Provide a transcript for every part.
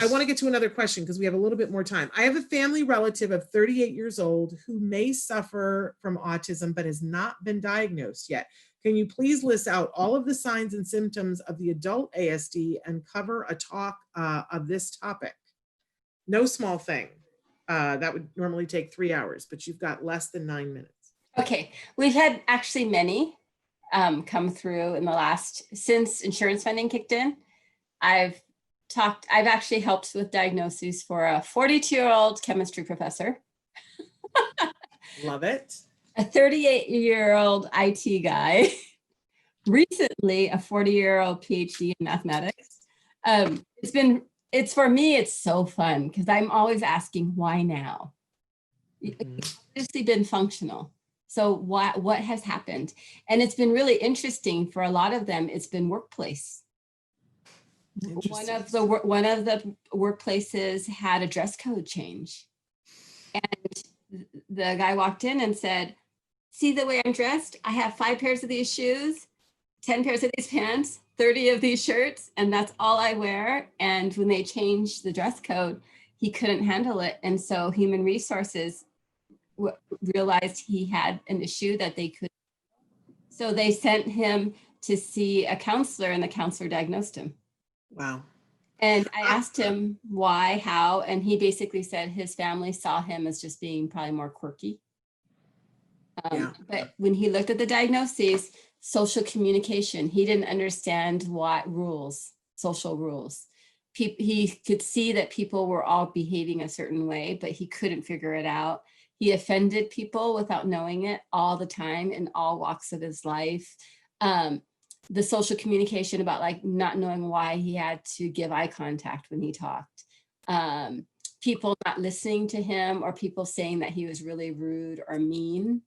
I want to get to another question because we have a little bit more time. I have a family relative of 38 years old who may suffer from autism but has not been diagnosed yet. Can you please list out all of the signs and symptoms of the adult ASD and cover a talk of this topic? No small thing. That would normally take 3 hours, but you've got less than 9 minutes. Okay, we've had actually many come through in the last, since insurance funding kicked in. I've actually helped with diagnoses for a 42-year-old chemistry professor. Love it. A 38-year-old IT guy. Recently, a 40-year-old PhD in mathematics. For me, it's so fun because I'm always asking, why now? It's obviously been functional. So what has happened? And it's been really interesting for a lot of them. It's been workplace. One of the workplaces had a dress code change. And the guy walked in and said, see the way I'm dressed? I have 5 pairs of these shoes, 10 pairs of these pants, 30 of these shirts, and that's all I wear. And when they changed the dress code, he couldn't handle it. And so human resources realized he had an issue that they could. So they sent him to see a counselor, and the counselor diagnosed him. Wow. And I asked him why, how, and he basically said his family saw him as just being probably more quirky. But when he looked at the diagnoses, social communication, he didn't understand what rules, social rules. He could see that people were all behaving a certain way, but he couldn't figure it out. He offended people without knowing it all the time in all walks of his life. The social communication about like not knowing why he had to give eye contact when he talked. People not listening to him, or people saying that he was really rude or mean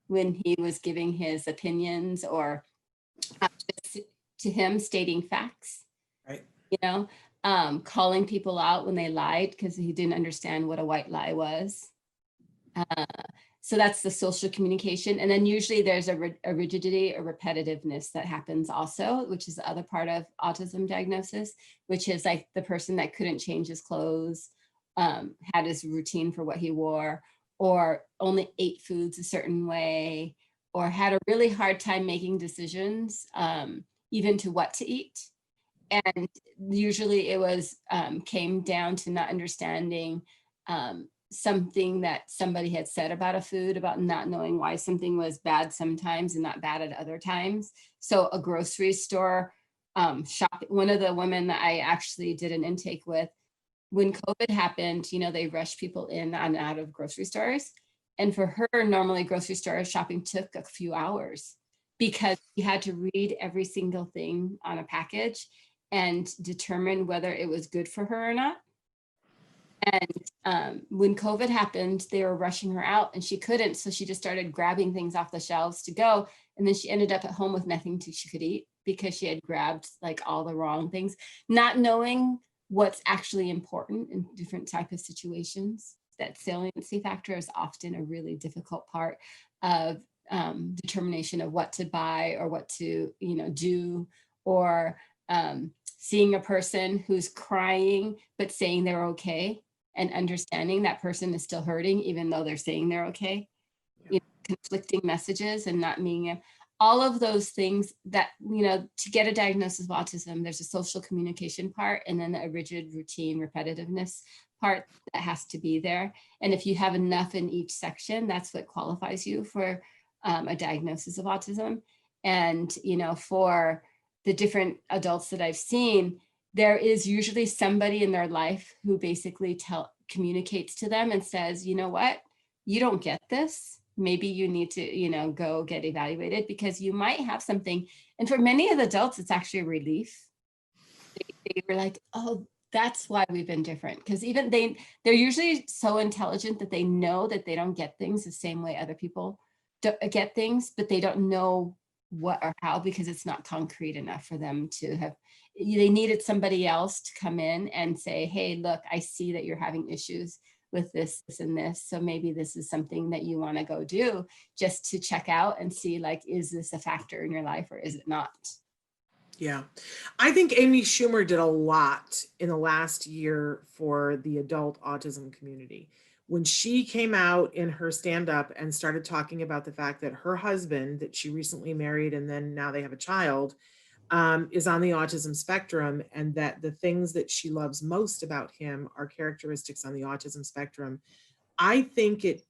when he was giving his opinions, or to him stating facts, right? You know, calling people out when they lied because he didn't understand what a white lie was. So that's the social communication. And then usually there's a rigidity or repetitiveness that happens also, which is the other part of autism diagnosis, which is like the person that couldn't change his clothes, had his routine for what he wore, or only ate foods a certain way, or had a really hard time making decisions, even to what to eat. And usually it was came down to not understanding something that somebody had said about a food, about not knowing why something was bad sometimes and not bad at other times. So a grocery store shop, one of the women that I actually did an intake with, when COVID happened, you know, they rushed people in and out of grocery stores. And for her, normally grocery store shopping took a few hours because you had to read every single thing on a package and determine whether it was good for her or not. And when COVID happened, they were rushing her out and she couldn't. So she just started grabbing things off the shelves to go. And then she ended up at home with nothing she could eat because she had grabbed like all the wrong things, not knowing what's actually important in different type of situations. That saliency factor is often a really difficult part of determination of what to buy or what to, you know, do, or seeing a person who's crying but saying they're okay, and understanding that person is still hurting even though they're saying they're okay. You know, conflicting messages and not being all of those things that, you know, to get a diagnosis of autism, there's a social communication part and then a rigid routine repetitiveness part that has to be there. And if you have enough in each section, that's what qualifies you for a diagnosis of autism. And, you know, for the different adults that I've seen, there is usually somebody in their life who basically communicates to them and says, you know what, you don't get this. Maybe you need to, you know, go get evaluated because you might have something. And for many of the adults, it's actually a relief. They were like, oh, that's why we've been different. Because even they're usually so intelligent that they know that they don't get things the same way other people get things, but they don't know what or how because it's not concrete enough for them to have. They needed somebody else to come in and say, hey, look, I see that you're having issues with this, this, and this. So maybe this is something that you want to go do just to check out and see, like, is this a factor in your life or is it not? Yeah. I think Amy Schumer did a lot in the last year for the adult autism community. When she came out in her stand up and started talking about the fact that her husband, that she recently married and then now they have a child, is on the autism spectrum, and that the things that she loves most about him are characteristics on the autism spectrum. I think it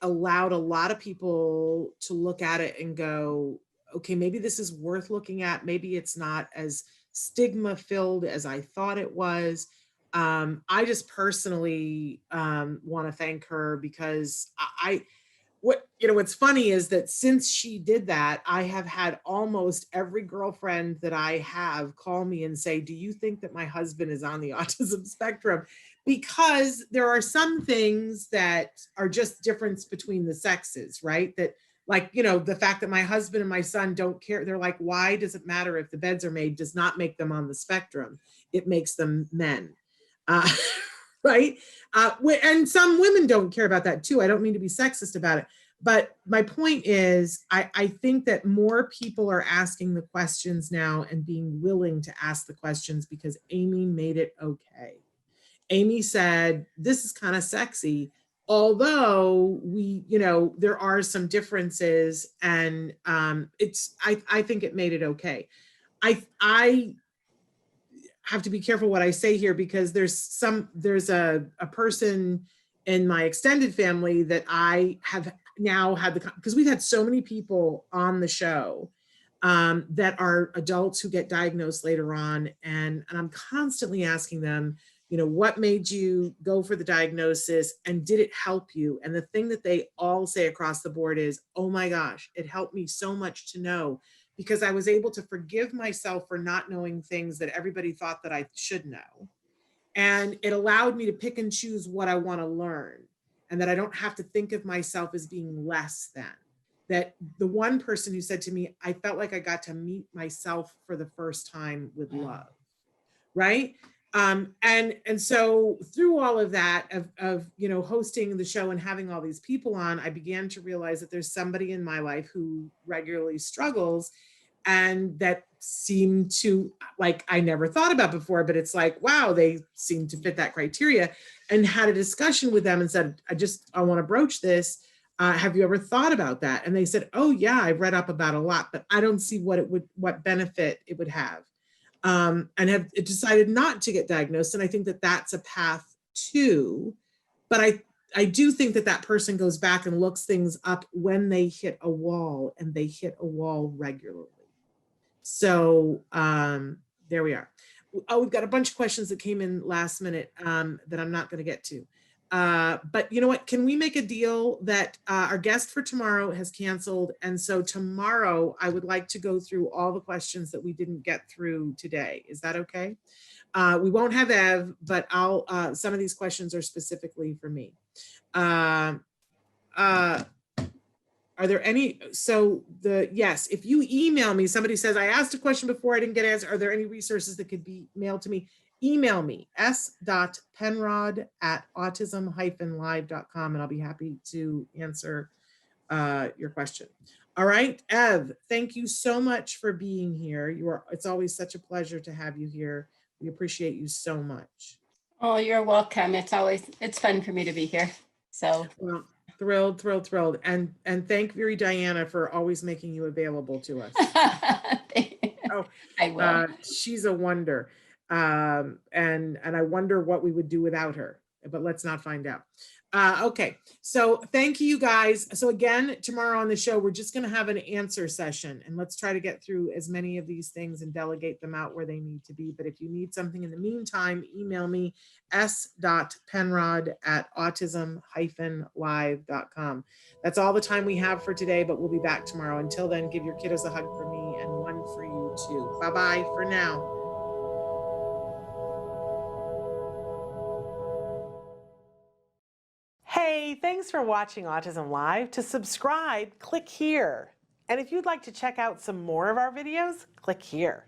allowed a lot of people to look at it and go, okay, maybe this is worth looking at. Maybe it's not as stigma filled as I thought it was. I just personally want to thank her because what what's funny is that since she did that, I have had almost every girlfriend that I have call me and say, do you think that my husband is on the autism spectrum? Because there are some things that are just difference between the sexes, right? That, like, the fact that my husband and my son don't care, they're like, why does it matter if the beds are made? Does not make them on the spectrum. It makes them men. uh, right? And some women don't care about that too. I don't mean to be sexist about it, but my point is, I think that more people are asking the questions now and being willing to ask the questions because Amy made it okay. Amy said, this is kind of sexy, although there are some differences, and I think it made it okay. I have to be careful what I say here because there's a person in my extended family that I have now had because we've had so many people on the show that are adults who get diagnosed later on, and I'm constantly asking them, what made you go for the diagnosis and did it help you? And the thing that they all say across the board is, oh my gosh, it helped me so much to know, because I was able to forgive myself for not knowing things that everybody thought that I should know. And it allowed me to pick and choose what I want to learn, and that I don't have to think of myself as being less than. That the one person who said to me, I felt like I got to meet myself for the first time with love. Right. And so through all of that of hosting the show and having all these people on, I began to realize that there's somebody in my life who regularly struggles, and that seemed to, like, I never thought about before, but it's like, wow, they seem to fit that criteria. And had a discussion with them and said, I want to broach this. Have you ever thought about that? And they said, oh yeah, I've read up about a lot, but I don't see what benefit it would have. And have decided not to get diagnosed. And I think that that's a path too. But I do think that that person goes back and looks things up when they hit a wall, and they hit a wall regularly. So there we are. Oh, we've got a bunch of questions that came in last minute that I'm not going to get to. But you know what? Can we make a deal that our guest for tomorrow has canceled? And so tomorrow I would like to go through all the questions that we didn't get through today. Is that okay? We won't have Ev, but some of these questions are specifically for me. Are there any, yes, if you email me, somebody says, I asked a question before, I didn't get an answer. Are there any resources that could be mailed to me? Email me, s.penrod@autism-live.com, and I'll be happy to answer your question. All right, Ev, thank you so much for being here. It's always such a pleasure to have you here. We appreciate you so much. Oh, you're welcome. It's fun for me to be here. So well, thrilled. And thank Viri Diana for always making you available to us. Oh, I will. She's a wonder. And I wonder what we would do without her, but let's not find out. Okay, so thank you guys. So again, tomorrow on the show, we're just going to have an answer session, and let's try to get through as many of these things and delegate them out where they need to be. But if you need something in the meantime, email me, s.penrod@autism-live.com. That's all the time we have for today, but we'll be back tomorrow. Until then, give your kiddos a hug for me and one for you too. Bye-bye for now. Hey, thanks for watching Autism Live. To subscribe, click here. And if you'd like to check out some more of our videos, click here.